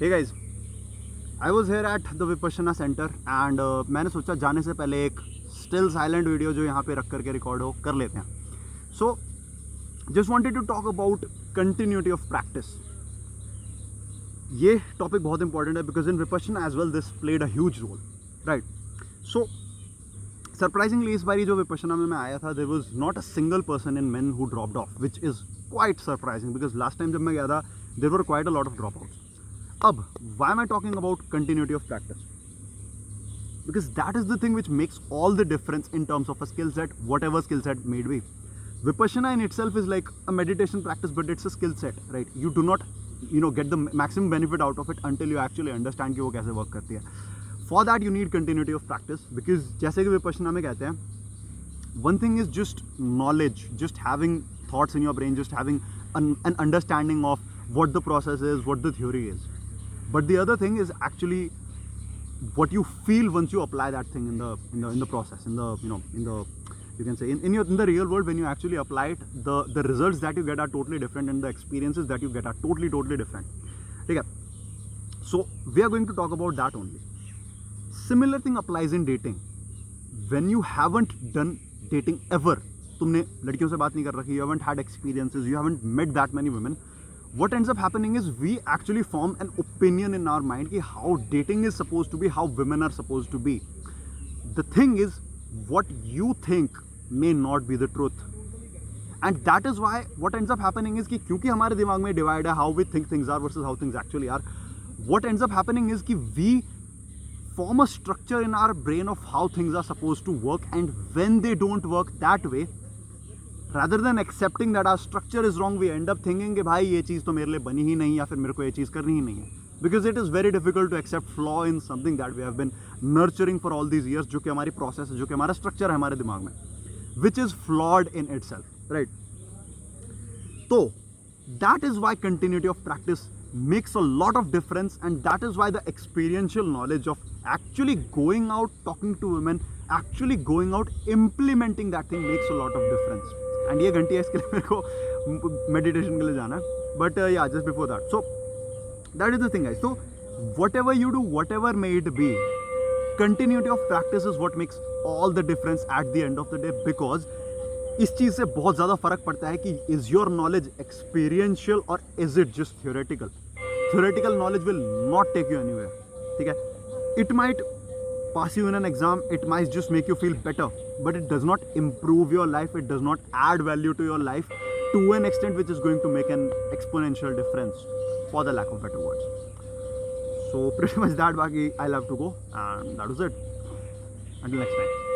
Hey guys, I was here at the Vipassana Center and मैंने सोचा जाने से पहले एक स्टिल साइलेंट वीडियो जो यहाँ पे रख करके रिकॉर्ड हो कर लेते हैं. So just wanted to talk about continuity of practice. ये टॉपिक बहुत इंपॉर्टेंट है because in Vipassana as well this played a huge role, right. So surprisingly इस बारी जो विपश्यना में मैं आया था there was not a single person in men who dropped off, which is quite surprising because last time जब मैं गया था there were quite a lot of dropouts. अब why am I talking about continuity of practice? Because that is the thing which makes all the difference in terms of a skill set, whatever skill set may be. Vipassana in itself is like a meditation practice, but it's a skill set, right? You do not, get the maximum benefit out of it until you actually understand कि वो कैसे work करती है. For that you need continuity of practice, because जैसे कि Vipassana में कहते हैं, one thing is just knowledge, just having thoughts in your brain, just having an understanding of what the process is, what the theory is. But the other thing is actually what you feel once you apply that thing in the process, in the you can say in the real world. When you actually apply it, the results that you get are totally different and the experiences that you get are totally different. Okay, so we are going to talk about that only. Similar thing applies in dating. When you haven't done dating ever, तुमने लड़कियों से बात नहीं कर रखी, you haven't had experiences, you haven't met that many women, what ends up happening is we actually form an opinion in our mind ki how dating is supposed to be, how women are supposed to be. The thing is, what you think may not be the truth. And that is why what ends up happening is कि क्योंकि हमारे दिमाग में divide है how we think things are versus how things actually are, what ends up happening is कि we form a structure in our brain of how things are supposed to work, and when they don't work that way, rather than accepting that our structure is wrong, we end up thinking कि भाई ये चीज़ तो मेरे लिए बनी ही नहीं या फिर मेरे को ये चीज़ करनी ही नहीं है. Because it is very difficult to accept flaw in something that we have been nurturing for all these years, जो कि हमारी process है, जो कि हमारा structure है हमारे दिमाग में, which is flawed in itself, right? So that is why continuity of practice makes a lot of difference, and that is why the experiential knowledge of actually going out, talking to women, actually going out, implementing that thing makes a lot of difference. And ये घंटी है, इसके लिए मेरे को meditation के लिए जाना है, बट या just before that. So that is the thing guys. So whatever you do, whatever may it be, continuity of practice is what makes all the difference at the end of the day, because इस चीज़ से बहुत ज़्यादा फर्क पड़ता है कि is your knowledge experiential और is it just theoretical. Theoretical knowledge will not take you anywhere, ठीक है. It might pass you in an exam, it might just make you feel better, but it does not improve your life, it does not add value to your life to an extent which is going to make an exponential difference, for the lack of better words. So pretty much that, Baki, I'll have to go, and that was it. Until next time.